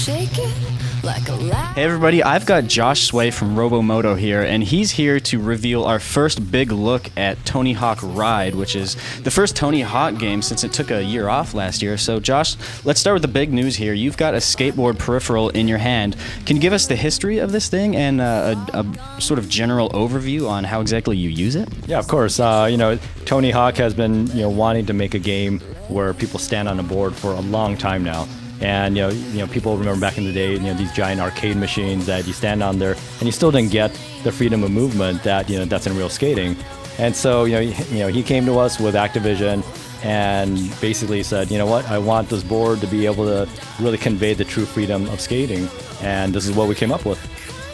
Shake it like a rat. Hey everybody, I've got Josh Sway from Robomoto here, and he's here to reveal our first big look at Tony Hawk Ride, which is the first Tony Hawk game since it took a year off last year. So Josh, let's start with the big news here. You've got a skateboard peripheral in your hand. Can you give us the history of this thing and a sort of general overview on how exactly you use it? Yeah, of course. Tony Hawk has been wanting to make a game where people stand on a board for a long time now. And people remember back in the day, these giant arcade machines that you stand on there, and you still didn't get the freedom of movement that that's in real skating. And so he came to us with Activision and basically said, you know what, I want this board to be able to really convey the true freedom of skating, and this is what we came up with.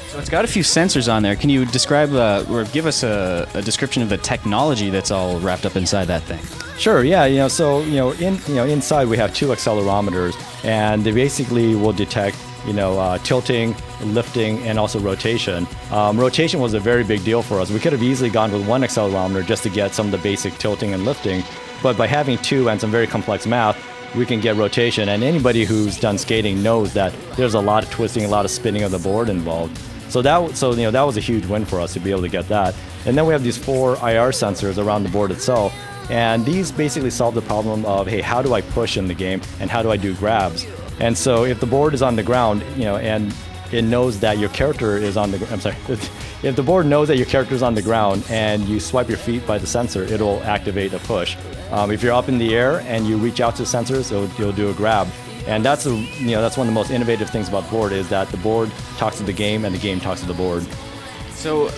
So it's got a few sensors on there. Can you describe or give us a description of the technology that's all wrapped up inside that thing? Sure. Yeah. Inside we have two accelerometers, and they basically will detect tilting, lifting, and also rotation. Rotation was a very big deal for us. We could have easily gone with one accelerometer just to get some of the basic tilting and lifting, but by having two and some very complex math, we can get rotation. And anybody who's done skating knows that there's a lot of twisting, a lot of spinning of the board involved. So that was a huge win for us to be able to get that. And then we have these 4 IR sensors around the board itself. And these basically solve the problem of, hey, how do I push in the game and how do I do grabs? And so if the board is on the ground, and it knows that your character is on the, if the board knows that your character is on the ground and you swipe your feet by the sensor, it'll activate a push. If you're up in the air and you reach out to the sensors, it'll do a grab. And that's one of the most innovative things about the board, is that the board talks to the game and the game talks to the board. So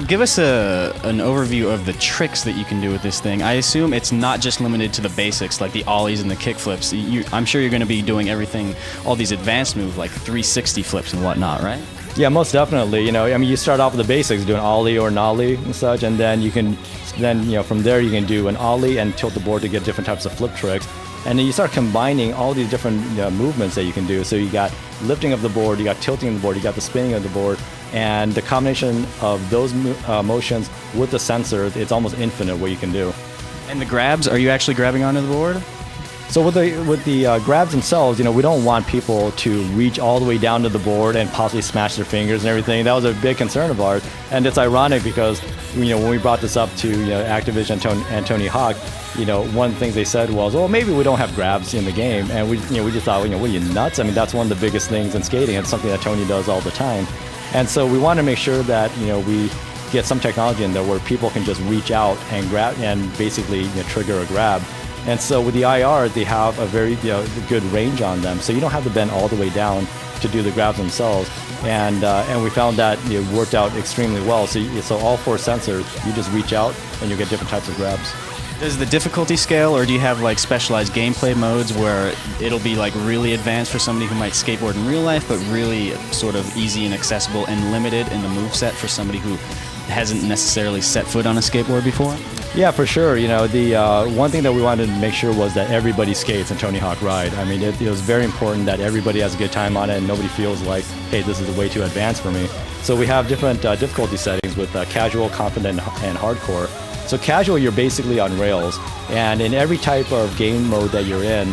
give us an overview of the tricks that you can do with this thing. I assume it's not just limited to the basics like the ollies and the kick flips. I'm sure you're going to be doing everything, all these advanced moves like 360 flips and whatnot, right? Yeah, most definitely. You start off with the basics, do an ollie or an ollie and such, and then from there you can do an ollie and tilt the board to get different types of flip tricks. And then you start combining all these different movements that you can do. So you got lifting of the board, you got tilting of the board, you got the spinning of the board, and the combination of those motions with the sensor, it's almost infinite what you can do. And the grabs, are you actually grabbing onto the board? So with the grabs themselves, we don't want people to reach all the way down to the board and possibly smash their fingers and everything. That was a big concern of ours, and it's ironic because when we brought this up to Activision and Tony Hawk, one of the things they said was, well, maybe we don't have grabs in the game, and we just thought, what are you, nuts? I mean, that's one of the biggest things in skating. It's something that Tony does all the time, and so we want to make sure that we get some technology in there where people can just reach out and grab and basically trigger a grab. And so with the IR, they have a very good range on them, so you don't have to bend all the way down to do the grabs themselves. And we found that it worked out extremely well. So all 4 sensors, you just reach out and you get different types of grabs. Does the difficulty scale, or do you have like specialized gameplay modes where it'll be like really advanced for somebody who might skateboard in real life, but really sort of easy and accessible and limited in the moveset for somebody who hasn't necessarily set foot on a skateboard before? Yeah, for sure. The one thing that we wanted to make sure was that everybody skates in Tony Hawk Ride. I mean, it was very important that everybody has a good time on it and nobody feels like, hey, this is way too advanced for me. So we have different difficulty settings with casual, confident, and hardcore. So casual, you're basically on rails, and in every type of game mode that you're in,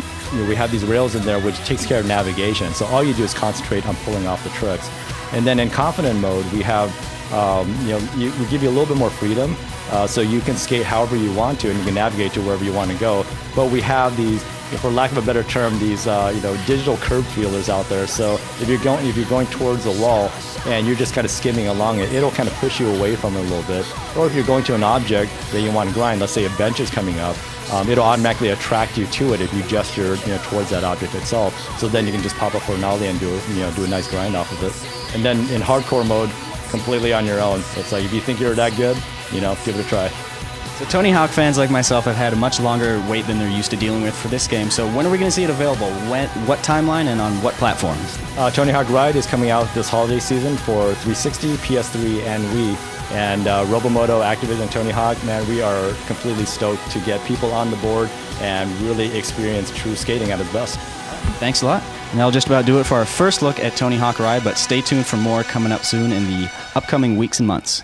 we have these rails in there which takes care of navigation. So all you do is concentrate on pulling off the tricks. And then in confident mode, we have we give you a little bit more freedom, so you can skate however you want to, and you can navigate to wherever you want to go. But we have these, for lack of a better term, these digital curb feelers out there. So if you're going towards a wall and you're just kind of skimming along it, it'll kind of push you away from it a little bit. Or if you're going to an object that you want to grind, let's say a bench is coming up, it'll automatically attract you to it if you gesture towards that object itself. So then you can just pop up for an ollie and do a nice grind off of it. And then in hardcore mode, completely on your own. It's like if you think you're that good, give it a try. So Tony Hawk fans like myself have had a much longer wait than they're used to dealing with for this game. So when are we going to see it available? What timeline and on what platforms? Tony Hawk Ride is coming out this holiday season for 360, PS3, and Wii. And Robomoto, Activision, and Tony Hawk, man, we are completely stoked to get people on the board and really experience true skating at its best. Thanks a lot. And that'll just about do it for our first look at Tony Hawk Ride, but stay tuned for more coming up soon in the upcoming weeks and months.